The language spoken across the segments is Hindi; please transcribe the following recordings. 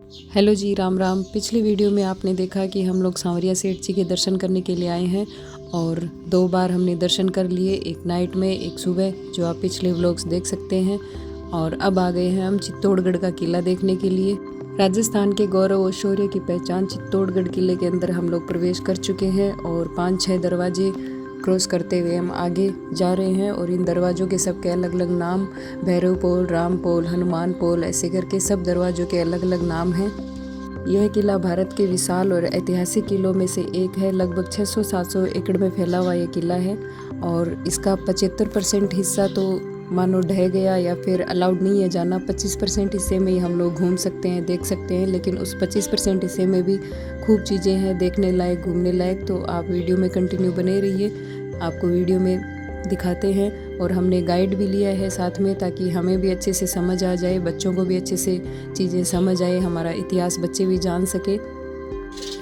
हेलो जी, राम राम। पिछली वीडियो में आपने देखा कि हम लोग सांवरिया सेठ जी के दर्शन करने के लिए आए हैं और 2 बार हमने दर्शन कर लिए, एक नाइट में एक सुबह, जो आप पिछले व्लॉग्स देख सकते हैं। और अब आ गए हैं हम चित्तौड़गढ़ का किला देखने के लिए। राजस्थान के गौरव और शौर्य की पहचान चित्तौड़गढ़ किले के अंदर हम लोग प्रवेश कर चुके हैं और 5-6 दरवाजे क्रॉस करते हुए हम आगे जा रहे हैं। और इन दरवाज़ों के सबके अलग अलग नाम, भैरव पोल, राम पोल, हनुमान पोल, ऐसे करके सब दरवाज़ों के अलग अलग नाम हैं। यह किला भारत के विशाल और ऐतिहासिक किलों में से एक है। लगभग 600-700 एकड़ में फैला हुआ ये किला है और इसका 75% हिस्सा तो मानो ढह गया या फिर अलाउड नहीं है जाना। 25% हिस्से में ही हम लोग घूम सकते हैं, देख सकते हैं, लेकिन उस 25% हिस्से में भी खूब चीज़ें हैं देखने लायक, घूमने लायक। तो आप वीडियो में कंटिन्यू बने रहिए, आपको वीडियो में दिखाते हैं। और हमने गाइड भी लिया है साथ में, ताकि हमें भी अच्छे से समझ आ जाए, बच्चों को भी अच्छे से चीज़ें समझ आए, हमारा इतिहास बच्चे भी जान सके।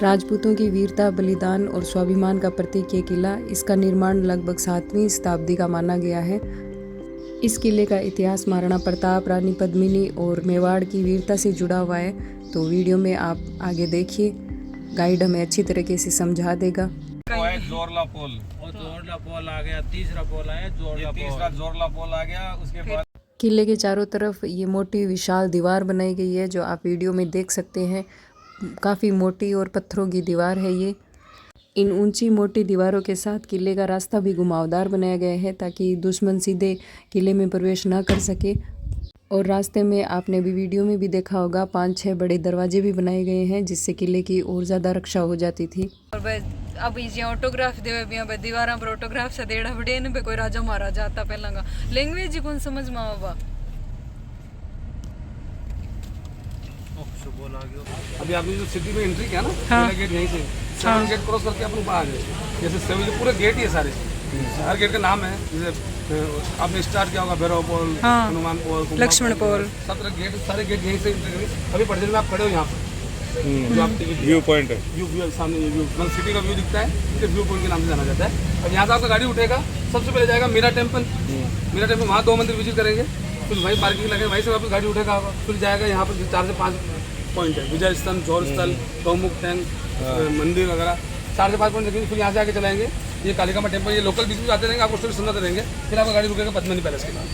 राजपूतों की वीरता, बलिदान और स्वाभिमान का प्रतीक ये किला, इसका निर्माण लगभग 7वीं शताब्दी का माना गया है। इस किले का इतिहास महाराणा प्रताप, रानी पद्मिनी और मेवाड़ की वीरता से जुड़ा हुआ है। तो वीडियो में आप आगे देखिए, गाइड हमें अच्छी तरीके से समझा देगा। जोरला पोल, और जोरला पोल आ गया, तीसरा पोल आया जोरला पोल, तीसरा जोरला पोल आ गया। उसके बाद किले के चारों तरफ ये मोटी विशाल दीवार बनाई गई है, जो आप वीडियो में देख सकते हैं। काफ़ी मोटी और पत्थरों की दीवार है ये। इन ऊंची मोटी दीवारों के साथ किले का रास्ता भी घुमावदार बनाया गया है, ताकि दुश्मन सीधे किले में प्रवेश ना कर सके। और रास्ते में आपने भी वीडियो में भी देखा होगा, 5-6 बड़े दरवाजे भी बनाए गए हैं, जिससे किले की और ज़्यादा रक्षा हो जाती थी। और अब ये ऑटोग्राफ देवे भी यहाँ दीवार पर ऑटोग्राफ से देड़ा बड़े ने पे कोई राजा महाराजा आता पहला का लैंग्वेज ही कौन समझ में आवा। अभी आपने जो सिटी में एंट्री किया ना, पहला गेट यहीं से 7 गेट क्रॉस करके अपन ऊपर आ गए। जैसे 7 पूरे गेट ही है सारे, हर गेट का नाम है। जैसे आपने स्टार्ट किया होगा भैरव पोल, हनुमान पोल, लक्ष्मण पोल, 17 गेट, सारे गेट यहीं से एंट्री करेंगे। अभी पटना में आप खड़े हो यहाँ पर, जो आप व्यू पॉइंट है, व्यू सामने व्यू, मतलब सिटी का व्यू दिखता है, व्यू पॉइंट के नाम से जाना जाता है। अब यहाँ से आपका गाड़ी उठेगा, सबसे पहले जाएगा मीरा टेम्पल। मीरा टेम्पल, वहाँ 2 मंदिर विजिट करेंगे, फिर वहीं पार्किंग लगे, वहीं से वापस गाड़ी उठेगा, फिर जाएगा यहाँ पर 4 से 5 पॉइंट है। विजय स्तंभ, जोर स्थल, गौमुख टैंक, मंदिर वगैरह 4 से 5 पॉइंट देखेंगे। फिर यहाँ से आके चलाएंगे ये कालिकामा टेम्पल। ये लोकल बीच में आते रहेंगे, आपको स्टोरी सुनाते रहेंगे। फिर आपका गाड़ी रुकेगा पद्मिनी पैलेस के बाद,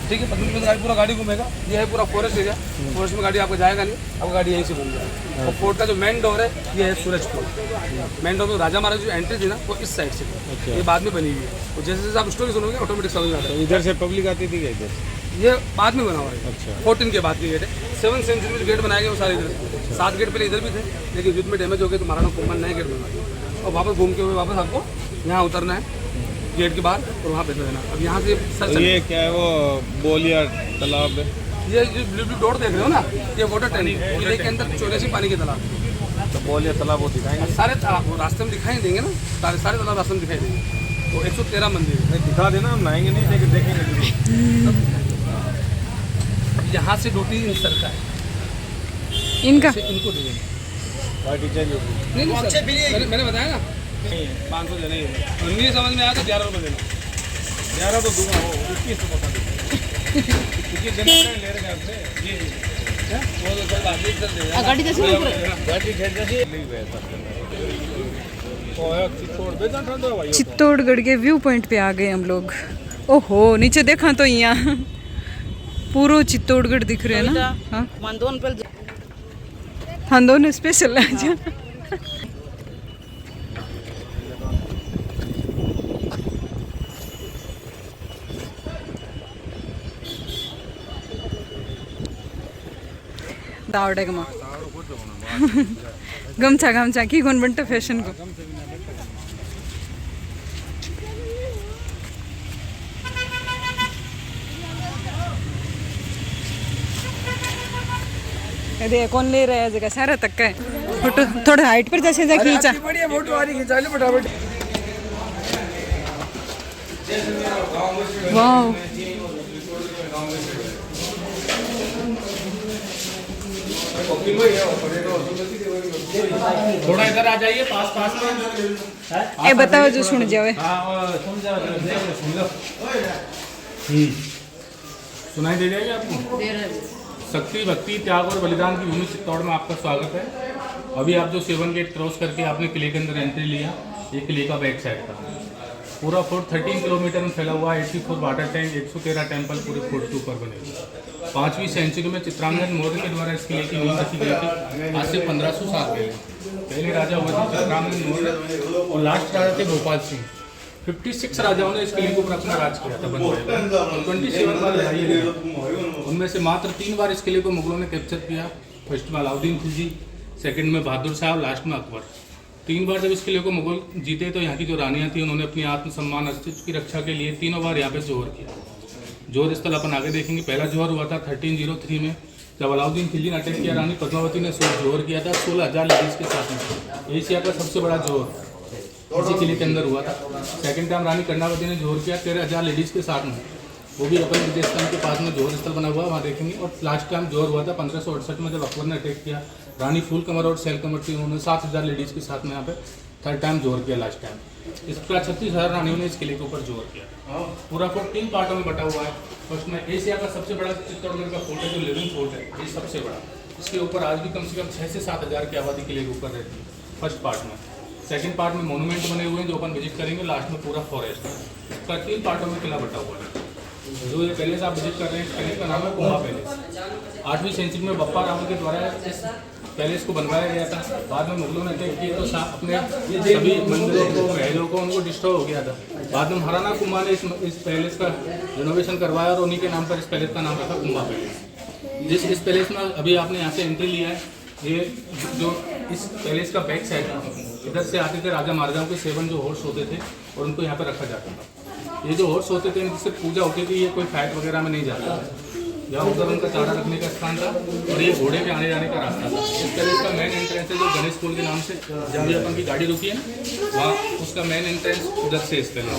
ठीक है। पद्मिनी पैलेस गाड़ी पूरा गाड़ी घूमेगा। ये है पूरा फॉरेस्ट एरिया, फॉरेस्ट में गाड़ी आपको जाएगा नहीं, आपको गाड़ी यहीं से घूम जाएगा। और फोर्ट का जो मेन डोर है ये है सूरज फोर्ट। मेन डोर में राजा महाराज जो एंट्री थी ना, वो इस साइड से, ये बाद में बनी हुई है। और जैसे जैसे आप स्टोरी सुनोगे ऑटोमेटिक समझ में आता है। इधर से पब्लिक आती थी क्या इधर? ये बाद में बना हुआ है। अच्छा। 14 के बाद की गेट है। 7th सेंचुरी में जो गेट बनाए गए वो सारे इधर। 7 गेट पहले इधर भी थे, लेकिन युद्ध में डैमेज हो गए तो महाराणा कुंभन नए गेट बनवाए। और वापस घूम के हुए वापस आपको यहाँ उतरना है गेट के बाहर और वहाँ पे देना। अब यहाँ से सर ये क्या है, वो बोलिया तालाब है? ये जो ब्लू डॉट देख रहे हो ना, ये वाटर टैंक है। किले के अंदर 84 पानी के तालाब, तो बोलिया तालाब वो दिखाएंगे, सारे तालाब रास्ते में दिखाई देंगे ना, सारे तालाब रास्ते में दिखाई देंगे। तो 113 मंदिर है। दिखा देना, हम नहाएंगे नहीं, लेकिन देखेंगे। यहाँ से 2-3 सर का है, इनका इनको देंगे। पार्टी चेंज होगी। नहीं, मैंने बताया ना 500 देने। नहीं समझ में आया तो 11 रुपये देना। 11 तो दूंगा, वो 21 तो बता देंगे। 21 देना ले रहे हैं आपसे जी। वो तो कल बात चल देगा। गाड़ी जैसे गाड़ी खेल जैसे नहीं गए सब। चित्तौड़गढ़ के व्यू पॉइंट पे आ गए हम लोग। ओहो, नीचे देखा तो यहाँ पूरा चित्तौड़गढ़ दिख रहे है ना। हाँ, हांदोन स्पेशल है। दावड़े गमा गमछा गमछा की कौन बनता फैशन को। अरे कौन ले रहा है जगह सारा तक का है फोटो, थोड़ा हाइट पर जैसे जा खींचा। बढ़िया फोटो आ रही, खींचा ले फटाफट। वाह, थोड़ा इधर आ जाइए, पास में। ए बताओ जो सुन जावे। सुनाई दे जाएगी आपको? शक्ति, भक्ति, त्याग और बलिदान की भूमि चित्तौड़ में आपका स्वागत है। अभी आप जो 7 गेट क्रॉस करके आपने किले के अंदर एंट्री लिया, ये किले का बैक साइड था। पूरा फोर्ट 13 किलोमीटर में फैला हुआ है। 84 वाटर टैंक, 113 टेम्पल पूरे फोर्ट के ऊपर बने हुए। 5वीं सेंचुरी में चित्रांगन मौर्य के द्वारा इस किले की नींव रखी गई थी। आज से 1500 साल पहले पहले राजा हुए थे चित्रांगन मौर्य और लास्ट राजा थे भोपाल सिंह। 56 राजाओं ने इस किले के ऊपर अपना राज किया था बनवाया। 27 बार लड़ाई हुई, उनमें से मात्र 3 बार इस किले को मुगलों ने कैप्चर किया। फर्स्ट में अलाउद्दीन खिलजी, सेकंड में बहादुर शाह, लास्ट में अकबर। 3 बार जब इस किले को मुगल जीते तो यहाँ की जो रानियाँ थी उन्होंने अपनी आत्मसम्मान अस्तित्व की रक्षा के लिए 3 बार यहाँ पे जोहर किया। जोहर स्थल अपन आगे देखेंगे। पहला जोहर हुआ था 1303 में, जब अलाउद्दीन खिलजी ने अटैक किया। रानी पद्मावती ने जोहर किया था 16,000 लेडीज के साथ में। एशिया का सबसे बड़ा जोहर इसी किले के अंदर हुआ था। सेकंड टाइम रानी कर्णावती ने जोहर किया 13,000 लेडीज के साथ में, वो भी अपन विदेशस्थान के पास में जोहर स्थल बना हुआ, वहाँ देखेंगे। और लास्ट टाइम जोहर हुआ था 1568 में, जब अकबर ने अटैक किया। रानी फूल कमर और सैल कमर थी, उन्होंने 7,000 लेडीज के साथ में यहाँ पे थर्ड टाइम जोहर किया लास्ट टाइम। इस प्रकार 36,000 रानियों ने इस किले के ऊपर जोहर किया। पूरा फोर्ट 3 पार्टों में बटा हुआ है। फर्स्ट में एशिया का सबसे बड़ा चित्तौड़गढ़ का फोर्ट है, जो लिविंग फोर्ट है, ये सबसे बड़ा। इसके ऊपर आज भी कम से कम 6 से 7 हज़ार की आबादी किले के ऊपर रहती है फर्स्ट पार्ट में। सेकंड पार्ट में मोनूमेंट बने हुए हैं जो अपन विजिट करेंगे। लास्ट में पूरा फॉरेस्ट है। इसका 3 पार्टों में किला बटा हुआ है। जो ये पैलेस आप विजिट कर रहे हैं, इस पैलेस का नाम है कुंभा पैलेस। 8वीं सेंचुरी में बप्पा रावल के द्वारा इस पैलेस को बनवाया गया था। बाद में मुगलों ने अटैक किए तो अपने सभी मंदिरों को, महलों को, उनको डिस्ट्रॉय हो गया था। बाद में महाराणा कुंभा ने इस पैलेस का रिनोवेशन करवाया और उन्हीं के नाम पर इस पैलेस का नाम रखा कुंभा पैलेस। इस पैलेस में अभी आपने यहाँ से एंट्री लिया है। ये जो इस पैलेस का बैक साइड है, इधर से आते थे राजा महाराजाओं के 7 जो हॉर्स होते थे और उनको यहाँ पर रखा जाता था। ये जो हॉर्स होते थे इनसे पूजा होती थी, ये कोई फाइट वगैरह में नहीं जाता था। यहाँ उधर उनका चारा रखने का स्थान था और ये घोड़े के आने जाने का रास्ता था। इस पैलेस का मेन एंट्रेंस है जो गणेश पुल के नाम से, जहाँ भी अपन की गाड़ी रुकी है ना, वहाँ उसका मेन एंट्रेंस उधर से इस पैलेस।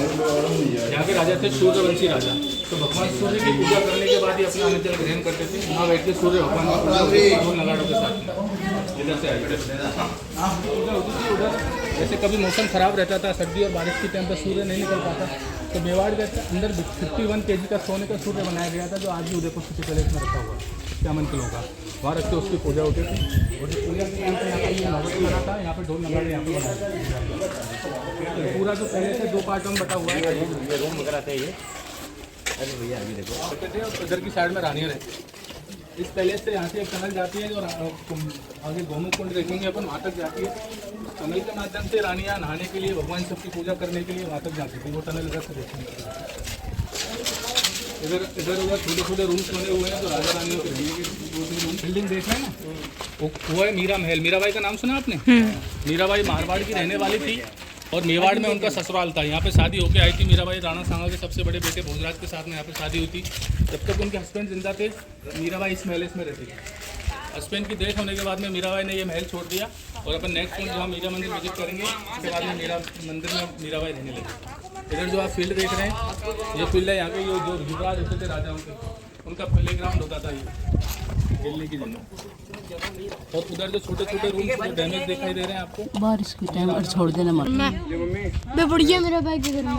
यहाँ के राजा थे सूर्यवंशी राजा। तो भगवान सूर्य की पूजा करने के बाद ही अपना अन्न जल ग्रहण करते थे। वहाँ बैठ के सूर्य भगवान नगाड़ों के साथ इधर से पूजा होती थी। उधर जैसे कभी मौसम खराब रहता था, सर्दी और बारिश के टाइम पर सूर्य नहीं निकल पाता, तो मेवाड़ के अंदर 51 kg का सोने का सूर्य बनाया गया था, जो आज भी उदयपुर सिटी पैलेस में रखा हुआ है 51 किलो का। वहाँ रख के उसकी पूजा होती थी। और पूजा के टाइम पर यहाँ पर नौबत बना था, यहाँ पर ढोल नगाड़े यहाँ पर बनाया। पूरा जो पैलेस है 2 पार्टों में बटा हुआ है। रूम वगैरह थे ये, अरे भैया अभी देखो इधर की साइड में रानियाँ रहती है। इस पैलेस से यहाँ से एक टनल जाती है और आगे गोमुख कुंड देखेंगे अपन, वहाँ तक जाती है। टनल के माध्यम से रानियाँ नहाने के लिए, भगवान सबकी पूजा करने के लिए वहाँ तक जाती थी। वो टनल इधर से देखेंगे। इधर उधर छोटे रूम्स बने हुए हैं जो राजा रानियों के रहने के। बिल्डिंग देख रहे हैं ना, वो है मीरा महल। मीराबाई का नाम सुना आपने? मीराबाई मारवाड़ की रहने वाली थी और मेवाड़ में उनका ससुराल था। यहाँ पे शादी होकर आई थी मीराबाई। राणा सांगा के सबसे बड़े बेटे भोजराज के साथ में यहाँ पे शादी हुई थी। जब तक उनके हस्बैंड जिंदा थे, मीराबाई इस महल में रहती थी। हस्बैंड की डेथ होने के बाद में मीराबाई ने ये महल छोड़ दिया और अपन नेक्स्ट पॉइंट जहाँ मीरा मंदिर विजिट करेंगे, उसके बाद में मीरा मंदिर में मीराबाई रहने लगी। इधर जो आप फील्ड देख रहे हैं, ये फील्ड है यहाँ पे जो युवराज होते थे राजाओं के, उनका प्ले ग्राउंड होता था ये खेलने की जगह। और उधर जो छोटे रूम डैमेज दिखाई दे रहे हैं आपको, बारिश के टाइम और छोड़ देना मैं बढ़िया मेरा भाई के घर में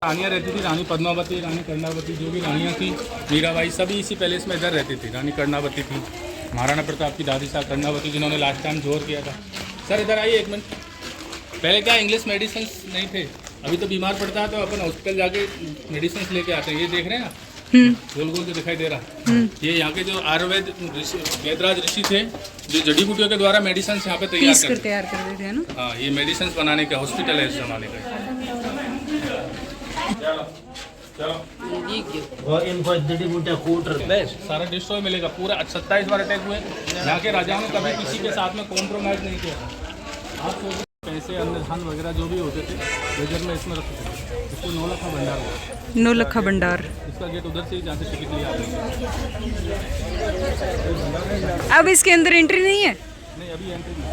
रानियाँ रहती थी। रानी पद्मावती, रानी कर्णावती, जो भी रानियाँ थी, मीराबाई, सभी इसी पैलेस में इधर रहती थी। रानी कर्णावती थी, महाराणा प्रताप की दादी साहब कर्णावती, जिन्होंने लास्ट टाइम जोर किया था। सर इधर आइए एक मिनट। पहले क्या इंग्लिश मेडिसिन नहीं थे, अभी तो बीमार पड़ता है तो अपन हॉस्पिटल जाके मेडिसिन लेके आते हैं। ये देख रहे हैं आप, गोल गोल जो दिखाई दे रहा है, ये यहाँ के जो आयुर्वेद वेदराज ऋषि थे, जो जड़ी बूटियों के द्वारा मेडिसिन यहाँ पे तैयार कर देते हैं ना। हाँ, ये मेडिसिन बनाने का हॉस्पिटल है इस जमाने का। सारा डिस्ट्रॉय मिलेगा पूरा। 27 बार अटैक हुए। यहाँ के राजाओं ने कभी किसी के साथ में कॉम्प्रोमाइज नहीं किया था। आप पैसे, अन्य धन वगैरह जो भी होते थे लेजर में इसमें रखते थे। इसको 9 लाख भंडार हुआ। 9 लाख भंडार। इसका गेट उधर से जहाँ से टिकट लिया आपने। अब इसके अंदर एंट्री नहीं है? नहीं, अभी एंट्री नहीं।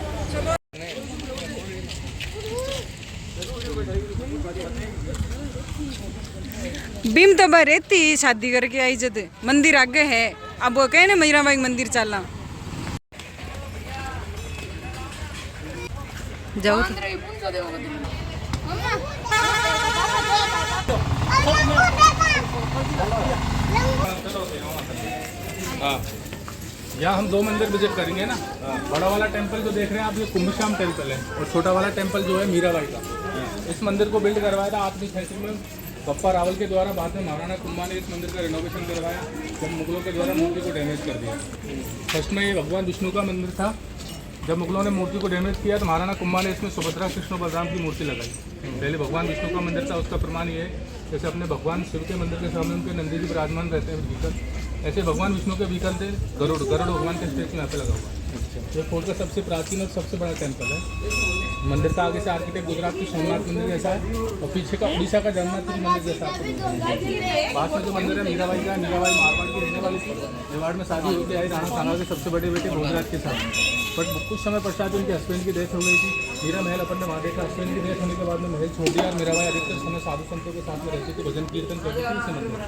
बीम तो बार रहती शादी करके आई जद मंदिर आगे है। अब वो कहे ना मीराबाई मंदिर चलना जाओ तो। यहाँ हम 2 मंदिर विजिट करेंगे ना। बड़ा वाला टेम्पल जो देख रहे हैं आप, ये कुंभश्याम टेम्पल है, और छोटा वाला टेम्पल जो है मीराबाई का। इस मंदिर को बिल्ड करवाया था आठवीं सेंचुरी में बप्पा रावल के द्वारा। बाद में महाराणा कुंभा ने इस मंदिर का रिनोवेशन करवाया जब मुगलों के द्वारा मूर्ति को डैमेज कर दिया। फर्स्ट में ये भगवान विष्णु का मंदिर था। जब मुगलों ने मूर्ति को डैमेज किया तो महाराणा कुंभा ने इसमें सुभद्रा, कृष्ण और बलराम की मूर्ति लगाई। पहले भगवान विष्णु का मंदिर था। उसका प्रमाण ये है, जैसे अपने भगवान शिव के मंदिर के सामने उनके नंदी जी विराजमान रहते हैं व्हीकल, ऐसे भगवान विष्णु के व्हीकल थे गरुड़ भगवान के स्टेचू यहाँ पे लगा हुआ है। ये फोर्ट का सबसे प्राचीन और सबसे बड़ा टेम्पल है। मंदिर का आगे से आर्किटेक्ट गुजरात की सोमनाथ मंदिर जैसा है, और पीछे का उड़ीसा का जगन्नाथ जी मंदिर जैसा है। पास में जो मंदिर है मीराबाई का, मीराबाई मारवाड़ की रहने वाली थी। मेवाड़ में शादी होकर आई राणा सांगा के सबसे बड़े बेटे भोजराज के साथ। बट कुछ समय पश्चात उनके हस्बैंड की डेथ हो गई थी। मीरा महल अपन ने वहाँ देखा। हस्बैंड की डेथ होने के बाद में महल छोड़ दिया और मीराबाई अधिकतर समय साधु संतों के साथ में रहती थी, भजन कीर्तन करती थी इसी मंदिर में।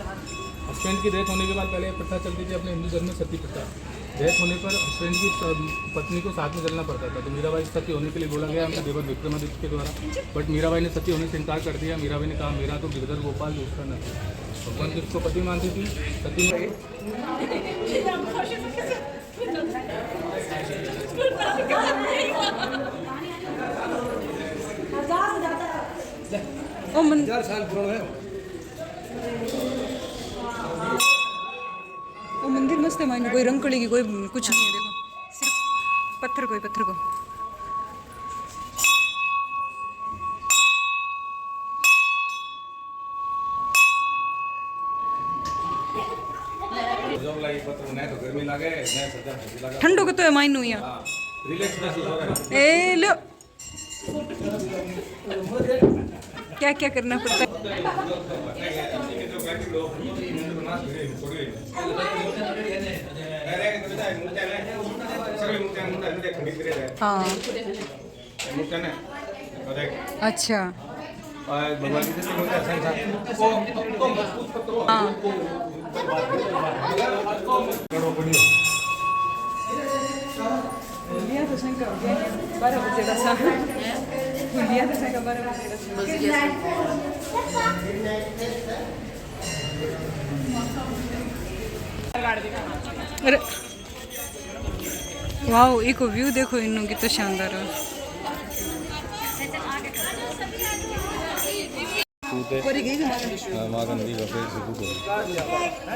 हस्बैंड की डेथ होने के बाद पहले ये प्रथा चलती थी अपने हिंदू धर्म में सती प्रथा। डेथ होने पर हस्बैंड की पत्नी को साथ में चलना पड़ता था, तो मीराबाई सती होने के लिए बोला गया उनके देवर विक्रमादित्य के द्वारा। बट मीराबाई ने सती होने से इनकार कर दिया। मीराबाई ने कहा मेरा तो गिरधर गोपाल दूसरा न था। भगवान किसको पति मानती थी? सती वो मंदिर मस्त है, मायने कोई रंग की कोई कुछ नहीं है। देखो सिर्फ पत्थर को ही पत्थर को। ठंडो को तो है मायनू यहाँ ए लो क्या क्या करना पड़ता है। हाँ अच्छा हाँ लिया तो शंकर 12 बजे का सा लिया तो शंकर 12 बजे का अरे वाओ, एक व्यू देखो इन कितना शानदार है।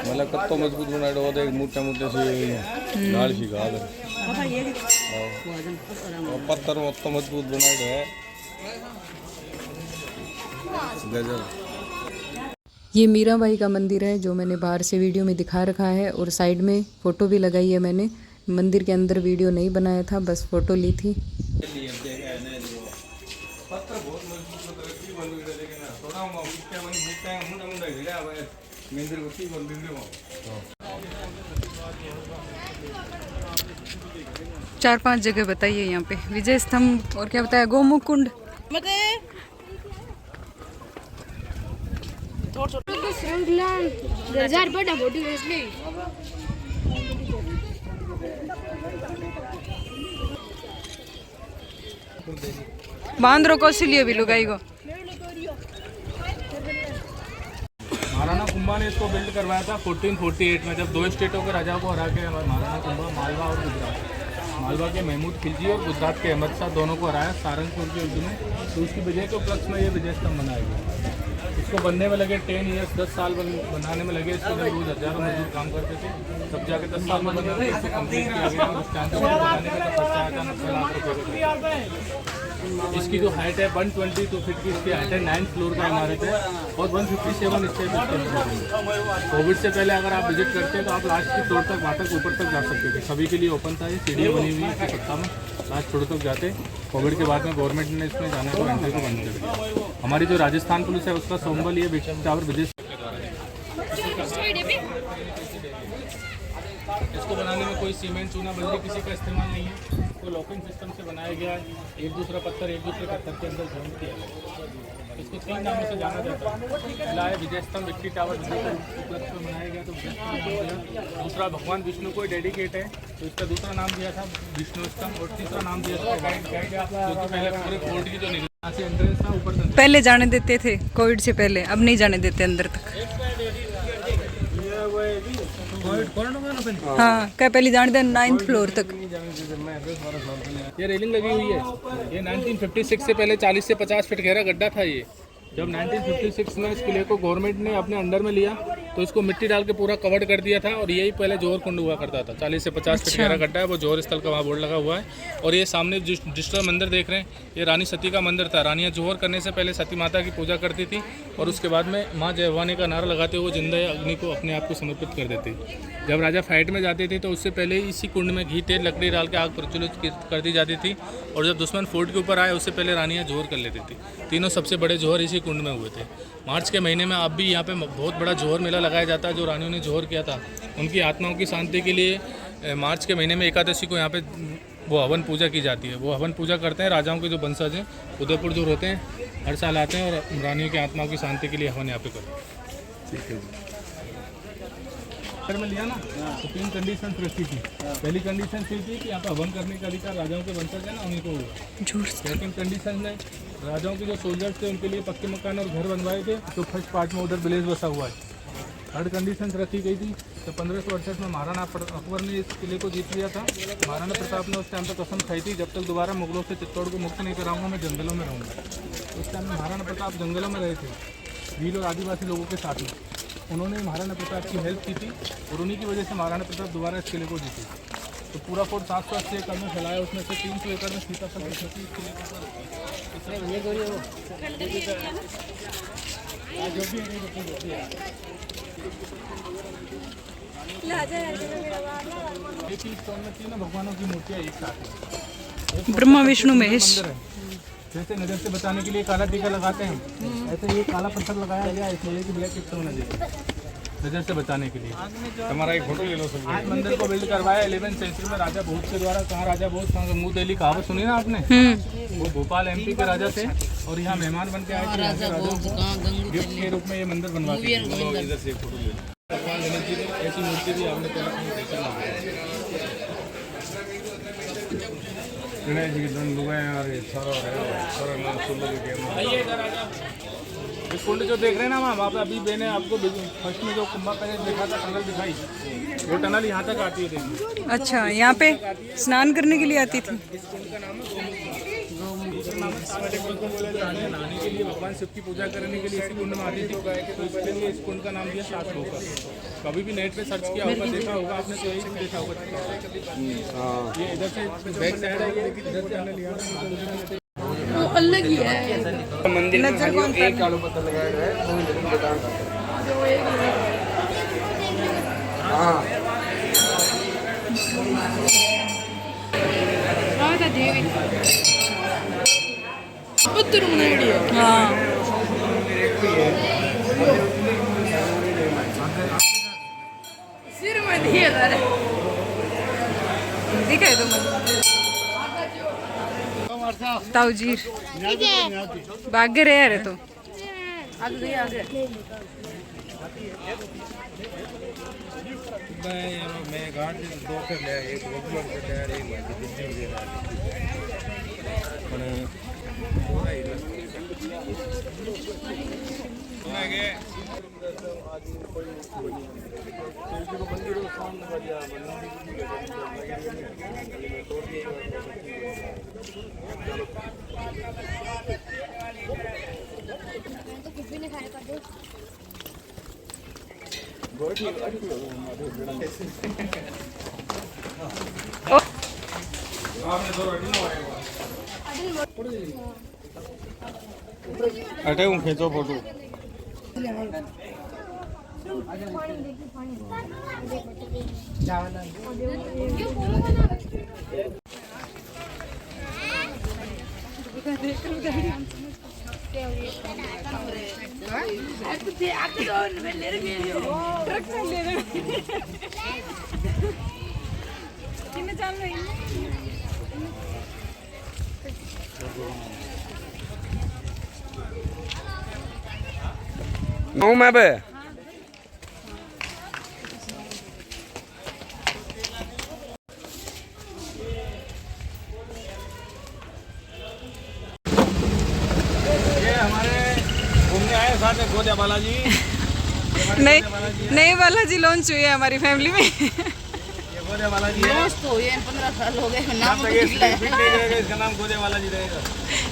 मतलब कत्तो मजबूत बनाएडो वो देख मोटे मोटे से गाल सी गाल और पत्थर मत मजबूत बनाएडो है गजब। ये मीराबाई का मंदिर है जो मैंने बाहर से वीडियो में दिखा रखा है, और साइड में फ़ोटो भी लगाई है मैंने। मंदिर के अंदर वीडियो नहीं बनाया था, बस फ़ोटो ली थी। चार पांच जगह बताइए यहाँ पे, विजय स्तंभ और क्या बताया, गोमुख कुंड। बांद्रो को इसलिए भी लुगाई को महाराणा कुंभा ने इसको बिल्ड करवाया था 1448 में, जब 2 स्टेटों के राजाओं को हरा के महाराणा कुंभा मालवा और गुजरात, मालवा के महमूद खिलजी और गुजरात के अहमद शाह दोनों को हराया सारंगपुर के युद्ध में। तो उसकी विजय के उपलक्ष्य में ये विजय स्तंभ बनाया गया। इसको बनने में लगे 10 ईयर्स, 10 साल बनाने में लगे। इसके लिए रोज हजारों मजदूर काम करते थे, तब जाके 10 साल में बना इसको कंप्लीट किया गया। उस टाइम से बनाने का खर्चा आया था 90 लाख रुपये। इसकी जो हाइट है 122 फीट की इसकी हाइट है, 9th फ्लोर का इमारत है और 157 स्टेप। कोविड से पहले अगर आप विजिट करते तो आप लास्ट की फ्लोर तक वहाँ तक ऊपर तक जा सकते थे, सभी के लिए ओपन था। ये सीढ़ियाँ बनी हुई है सत्ता में, लास्ट फ्लोर तक जाते। कोविड के बाद में गवर्नमेंट ने इसमें जाने को एंट्री को बंद कर दिया। हमारी जो राजस्थान पुलिस है उसका सोमबल ये विजय टावर विजय। इसको बनाने में कोई सीमेंट चूना बल्ली किसी का इस्तेमाल नहीं है, इसको लॉकिंग सिस्टम से बनाया गया है। एक दूसरा पत्थर एक दूसरे पत्थर के अंदर जॉइंट किया गया। इसको 3 नामों से जाना जाता है। पहला है विजय स्तंभ, विक्ट्री टावर उपलक्ष्य में बनाया गया तो विजय स्तंभ। दूसरा भगवान विष्णु को डेडिकेट है तो इसका दूसरा नाम दिया था विष्णु स्तंभ, और तीसरा नाम दिया था गाइड, क्योंकि पहले पूरे फोर्ट की जो निगरानी से एंट्रेंस था ऊपर से पहले जाने देते थे कोविड से पहले, अब नहीं जाने देते अंदर तक। हाँ क्या पहले जान दे 9th फ्लोर तक। ये रेलिंग लगी हुई है, ये 1956 से पहले 40 से 50 फीट गहरा गड्ढा था। ये जब 1956 में इस किले को गवर्नमेंट ने अपने अंडर में लिया तो इसको मिट्टी डाल के पूरा कवर्ड कर दिया था, और यही पहले जोहर कुंड हुआ करता था। 40 से 50 फीट गहरा गड्ढा है, वो जोहर स्थल का वहाँ बोर्ड लगा हुआ है। और ये सामने जिस मंदिर देख रहे हैं, ये रानी सती का मंदिर था। रानियाँ जोहर करने से पहले सती माता की पूजा करती थी, और उसके बाद में माँ जय भवानी का नारा लगाते हुए जिंदा अग्नि को अपने आप को समर्पित कर देते। जब राजा फाइट में जाते थे तो उससे पहले इसी कुंड में घी तेल लकड़ी डाल के आग प्रज्वलित कर दी जाती थी, और जब दुश्मन फोर्ट के ऊपर आए उससे पहले रानियाँ जोहर कर लेती थी। तीनों सबसे बड़े जोहर इसी कुंड में हुए थे। मार्च के महीने में अब भी यहाँ पे बहुत बड़ा जोहर मेला लगाया जाता है। जो रानियों ने जोहर किया था उनकी आत्माओं की शांति के लिए मार्च के महीने में एकादशी को यहाँ पे वो हवन पूजा की जाती है। वो हवन पूजा करते हैं राजाओं के जो वंशज हैं, उदयपुर जो होते हैं, हर साल आते हैं और रानियों की आत्माओं की शांति के लिए हवन यहाँ पे करते हैं। ठीक है जी। में लिया ना तो 3 कंडीशन रखी थी। पहली कंडीशन थी कि यहाँ पे हवन करने का अधिकार राजाओं के वंशज है ना, उन्हीं को हुआ। सेकंड कंडीशन में राजाओं के जो सोल्जर्स थे उनके लिए पक्के मकान और घर बनवाए थे, तो फर्स्ट पार्ट में उधर विलेज बसा हुआ है। थर्ड कंडीशन रखी गई थी तो 1568 में महाराणा अकबर ने इस किले को जीत लिया था। महाराणा प्रताप ने उस टाइम पर कसम खाई थी, जब तक दोबारा मुगलों से चित्तौड़ को मुक्त नहीं कराऊंगा मैं जंगलों में रहूँगा। उस टाइम में महाराणा प्रताप जंगलों में रहे थे, भील और आदिवासी लोगों के साथ में। उन्होंने महाराणा प्रताप की हेल्प की थी, और उन्हीं की वजह से महाराणा प्रताप दोबारा इस किले को जीते। तो पूरा फोर्ट 780 एकड़ में फैलाया, उसमें से 300 एकड़ में सीताफल की खेती इस किले के ऊपर होती है। तीनों भगवानों की मूर्तियाँ एक साथ हैं। ब्रह्मा विष्णु महेश। जैसे नजर से बचाने के लिए काला टीका लगाते हैं, ऐसे ये काला पत्थर लगाया गया इसलिए कि ब्लैक टिप्स होना चाहिए नजर से बचाने के लिए। हमारा एक फोटो ले लो सब। आज मंदिर को बिल्ड करवाया 11th सेंचुरी में राजा भोज के द्वारा। कहाँ राजा भोज? कहाँ मुँह दिल्ली कहावत सुनी ना आपने? वो भोपाल MP के राजा थे, और यहाँ मेहमान बन के आए थे। गिफ्ट के रूप में ये मंदिर बनवा के इधर से फोटो ले लो। भगवान गणेश जी की ऐसी मूर्ति भी आपने पहले गणेश जी के दंड लुगाए और इस कुंड जो देख रहे हैं ना वहाँ पे अभी मैंने आपको फर्स्ट में जो कुंभा पैलेस देखा था, टनल दिखाई, वो टनल यहाँ तक आती है देखिए। अच्छा, यहाँ पे स्नान करने के लिए आती थी। इस कुंड का नाम है नहाने के लिए, भगवान शिव की पूजा करने के लिए इस कुंड में आती थी, तो इसके लिए इस कुंड का नाम दिया 7 लोका। कभी भी नेट पे सर्च किया होगा, देखा होगा आपने, तो यही देखा होगा। ये इधर से बैक साइड है, इधर से हमने लिया अलग ही है मंदिर में एक कालो पत्थर लगाया गया है। हाँ पत्थर बनाई है। हाँ सिर में दिए दिखे तुम ताऊजीर भाग्य रहे तो आगे आगे मैं घाट से 2 कर लिया, एक रेगुलर कर लिया, एक दिल्ली दे रहा अटे हूँ खींचो फोटो। मैं बे ये हमारे घूमने आए साथ में गोदिया बालाजी। नए बालाजी लॉन्च हुई है हमारी फैमिली में। दोस्त हो ये 15 साल हो गए नाम तो निकला है। इसका नाम गोदे वाला जी रहेगा।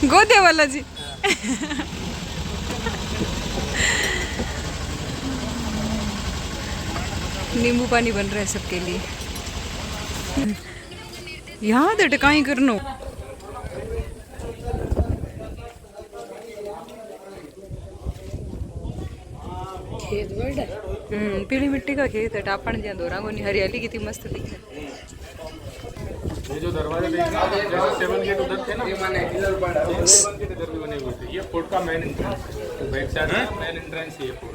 गोदे वाला जी। नींबू पानी बन रहा है सबके लिए। यहाँ तो टकाई करनो। खेत बड़ा पीली मिट्टी का खेत है। टापण जहाँ दोरा को नहीं, हरियाली कितनी मस्त दिखे। ये जो दरवाजे देख रहे हैं जैसे 7 गेट उधर थे ना, 7 गेट इधर भी बने हुए थे। ये फोर्ट का मेन एंट्रेंस, बैक साइड में मेन एंट्रेंस ये फोर्ट।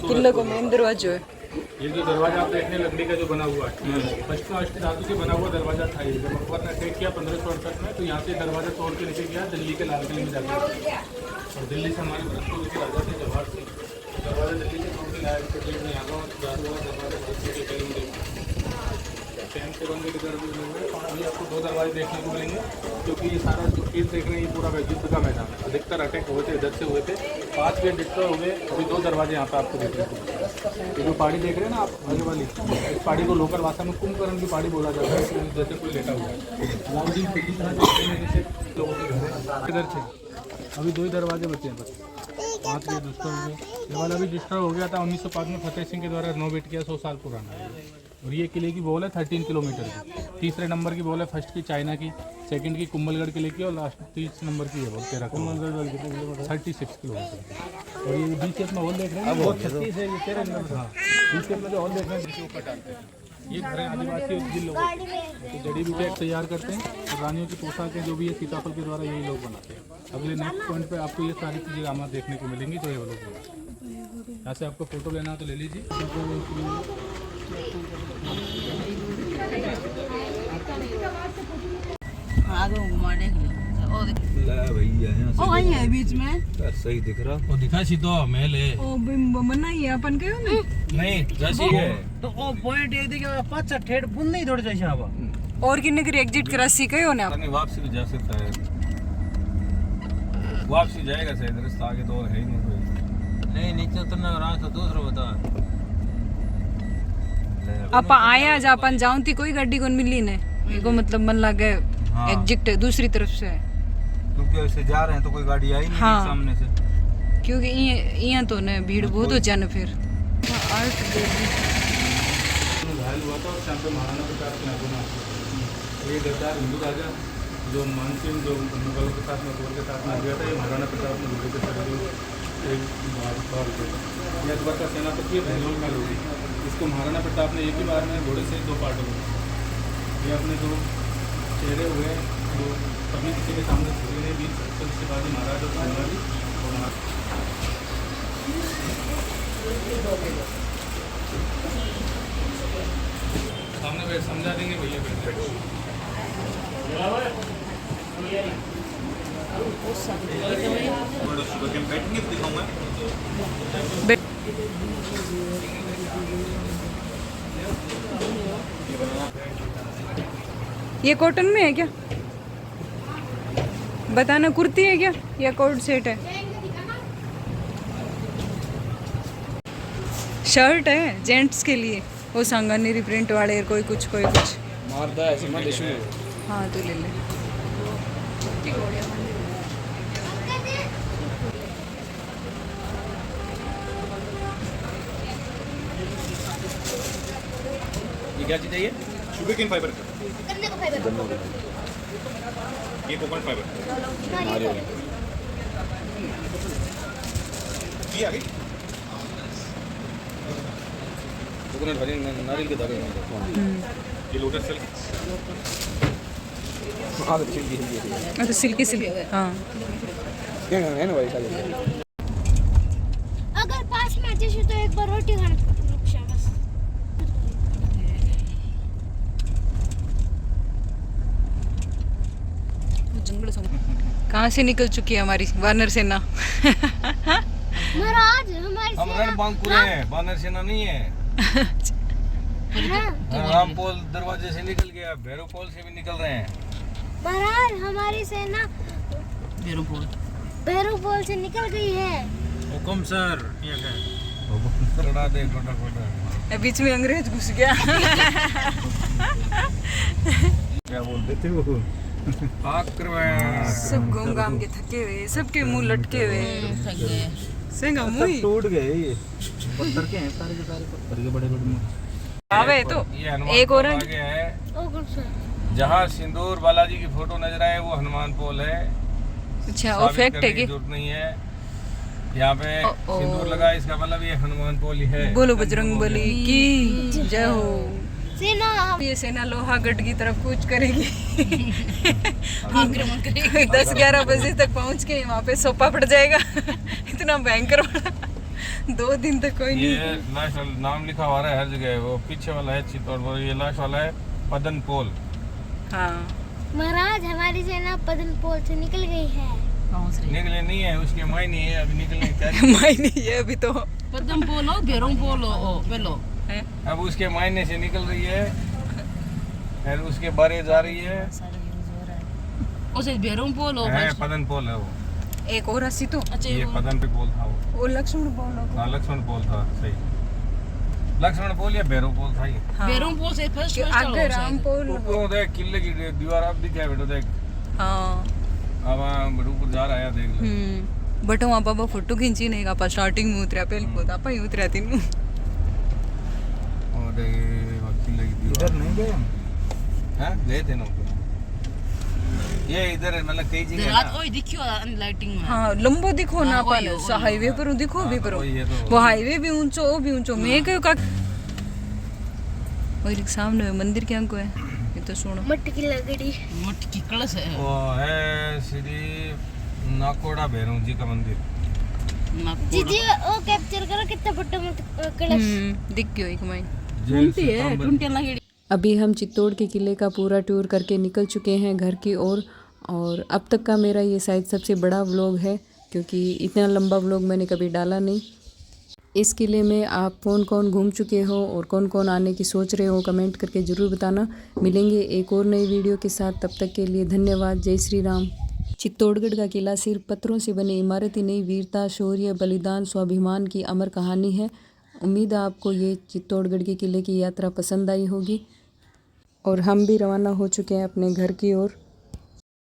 किले को मेन दरवाजा है। ये जो दरवाजा आप देख रहे हैं लकड़ी का जो बना हुआ है, फर्स्ट में अष्ट धातु से बना हुआ दरवाजा था। ये जब अकबर ने अटैक किया 1568 में, तो यहाँ से दरवाजा तोड़ के लेके गया दिल्ली के लाल किले में जाकर, और दिल्ली से हमारे भरतपुर के राजा थे जवाहर सिंह, दरवाजा दिल्ली से तोड़ के लाया। में यहाँ का दरवाजा भरतपुर के किले में देखा। 7 गेट इधर भी बने हुए हैं। अभी आपको 2 दरवाजे देखने को मिलेंगे, क्योंकि ये सारा जो फील्ड देख रहे हैं ये पूरा युद्ध का मैदान है। अधिकतर अटैक हुए थे इधर से हुए थे। 5 गेट डिस्ट्रॉय हुए, अभी 2 दरवाजे यहाँ पे आपको देखने को मिलेंगे। ये जो पहाड़ी देख रहे हैं ना आप आगे वाली, इस पहाड़ी को लोकल भाषा में कुंभकर्ण की पहाड़ी बोला जाता है, जैसे कोई लेटा हुआ है। अलाउद्दीन खिलजी था जैसे लोगों के घर इधर थे। अभी 2 ही दरवाजे बचे हैं बस। 5 गेट डिस्ट्रॉय हो गए। ये वाला भी डिस्ट्रॉय हो गया था 1905 में, फतेह सिंह के द्वारा रिनोवेट किया, 100 साल पुराना है। और ये किले की बॉल है 13 किलोमीटर की। तीसरे नंबर की बॉल है फर्स्ट की चाइना की, सेकंड की कुंभलगढ़ किले की, और लास्ट 30 नंबर की है बॉल 13 कुंभलगढ़ कितने किलोमीटर 36 किलोमीटर। और ये बीच में हॉल देख रहे हैं, बहुत 36 है ये 13 नंबर। हाँ, बीच में जो हॉल देख रहे हैं जिसके ऊपर डालते हैं, ये घर है आदिवासी जिन लोगों तो जड़ी बूटियाँ तैयार करते हैं, और रानियों की पोशाकें जो भी है सीताफल के द्वारा यही लोग बनाते हैं। अगले नेक्स्ट पॉइंट पे आपको ये सारी चीज़ें हमारे देखने को मिलेंगी, तो ये वो लोग बनाते हैं। यहाँ से आपको फोटो लेना तो ले लीजिए। आगे घुमा देख ला भैया ओ वही है बीच में सही दिख रहा। वो दिखा सी तो महल है। ओ मना ही अपन कहो ना। नहीं जैसी है तो ओ पॉइंट एक दिखे 5 ठेठ बुन नहीं थोड़ी जैसे आवा। और किन्ने की एग्जिट करा सी कहो ना आप। नहीं वापसी भी जा सकता है, वापसी जाएगा शायद, रास्ता आगे तो है ही नहीं कोई। नहीं नीचे उतरने का रास्ता दूसरा बता। आप आए आज अपन जाऊं थी कोई गाड़ी कौन मिली ने इको मतलब मन लगे एग्जिट दूसरी तरफ से है, क्योंकि ऐसे जा रहे हैं तो कोई गाड़ी आई नहीं हाँ। सामने से, क्योंकि यहाँ तो ने भीड़ बहुत हो जाने फिर आर्ट गैलरी। घायल हुआ था और शाम पे महाराणा प्रताप के आगमन हुआ। ये गद्दार हिंदू राजा जो मानसिंह जो मुगलों के साथ में अकबर के साथ में आ गया था, ये महाराणा प्रताप ने घोड़े पे चढ़ एक बार ये अकबर का सेनापति है बहलोल में लोगी। इसको महाराणा प्रताप ने एक ही बार में घोड़े से 2 पार्टों में, ये अपने 2 चेहरे हुए जो कभी किसी के सामने झुके नहीं, बीच शिवाजी महाराज और संभाजी और सामने बैठ समझा देंगे भैया बैठ। ये कॉटन में है क्या बताना, कुर्ती है क्या या कोट सेट है? शर्ट है जेंट्स के लिए, वो सांगानेरी प्रिंट वाले, कोई कुछ मारदा है समझ इशू। हाँ तो ले ले। ये क्या चीज़ है? ये शुगर केन फाइबर का, ये कोकोनट फाइबर ये आ गई कोकोनट वाली नारियल के दाने, ये लोटस सिल्क तो सिल्की हाँ है ना भाई साले। अगर पास में आते तो एक बार रोटी खाने बस। जंगल कहाँ से निकल चुकी है हमारी वानर सेना? महाराज हमारी हम रणबांकुरे हैं, वानर सेना नहीं है। रामपोल दरवाजे से निकल गया, भैरवपोल से भी निकल रहे हैं। महाराज हमारी सेना भैरवपोल से निकल गई है। हुकुम सर, ये क्या? चढ़ा दे फटाफट। बीच में अंग्रेज घुस गया। क्या बोलते थे वो? पाक करवाया। सब घूम घाम के थके हुए, सबके मुंह लटके हुए। थक गए। सेंगा मुंह टूट गए ये पत्थर के हैं, सारे के सारे पत्थर के बड़े बड़े। आवे तो ये हनुमान एक और पोल आगे है। ओ कौन सा? जहाँ सिंदूर बालाजी की फोटो नजर आए वो हनुमान पोल है। अच्छा वो साबित फैक्ट है करने की कि जरूरत नहीं है। यहाँ पे सिंदूर लगा, इसका मतलब ये हनुमान पोल ही है। बोलो बजरंग बली की जय हो। सेना ये सेना लोहागढ़ की तरफ कूच करेगी। आक्रमण करेगी। 10-11 बजे तक पहुंच के वहाँ पे सोपा पड़ जाएगा। इतना भयंकर वाला 2 दिन तक कोई नहीं। ये लास्ट वाला नाम लिखा हुआ है हर जगह। वो पीछे वाला है चित्तौड़, ये लास्ट वाला है पदन पोल। हाँ महाराज हमारी सेना पदनपोल से निकल गई है। पहुंच रही। निकले नहीं है, उसके मायने है अभी निकलने की तैयारी। मायने ये अभी तो पद्म पोलो बेरों पोलो ओ बेलो। है। अब उसके मायने से निकल रही है, फिर उसके बारे जा रही है। उसे बेरों पोलो। है पदन पोल है वो। एक और हंसी तो अच्छा ये पदन पे पोल था वो। लक्ष्मण बोलो। हाँ लक्ष्मण पोल था, सही। लक्ष्मण पोल या भैरव पोल था ये। बेरों पोल से फर्स्ट आगे राम पोल। वो देख किले की दीवार अब दिखा है बेटो, देख हाँ अब ऊपर जा रहा है, देख ले। बट वहाँ पापा फोटो खींची नहीं आप स्टार्टिंग में उतरा पहले खुद आप ही उतरा तीन। और देख वो किले की दीवार। इधर नहीं गए हैं, गए थे ना ऊपर। ये इधर मतलब कई जगह है रात ना। ओए दिखियो लाइटिंग में। हाँ लंबो दिखो ना हाँ, पाले वही, वही, हाईवे पर दिखो भी पर वही है तो। वो हाईवे भी ऊंचो वो भी ऊंचो मैं क्यों का वही सामने मंदिर क्या को है ये तो सुनो। मट्टी की लकड़ी। मट्टी की कलश है। वो है श्री नाकोड़ा भैरव जी का मंदिर। दीदी वो कैप्चर करो कितना बड़ा कलश। दिख गयो एक माइन। टूंटी है, टूंटी लगी। अभी हम चित्तौड़ के किले का पूरा टूर करके निकल चुके हैं घर की ओर और अब तक का मेरा ये शायद सबसे बड़ा व्लॉग है क्योंकि इतना लंबा व्लॉग मैंने कभी डाला नहीं। इस किले में आप कौन कौन घूम चुके हो और कौन कौन आने की सोच रहे हो कमेंट करके ज़रूर बताना। मिलेंगे एक और नई वीडियो के साथ, तब तक के लिए धन्यवाद। जय श्री राम। चित्तौड़गढ़ का किला सिर्फ पत्थरों से बनी इमारत ही नहीं, वीरता, शौर्य, बलिदान, स्वाभिमान की अमर कहानी है। उम्मीद है आपको ये चित्तौड़गढ़ के किले की यात्रा पसंद आई होगी और हम भी रवाना हो चुके हैं अपने घर की ओर।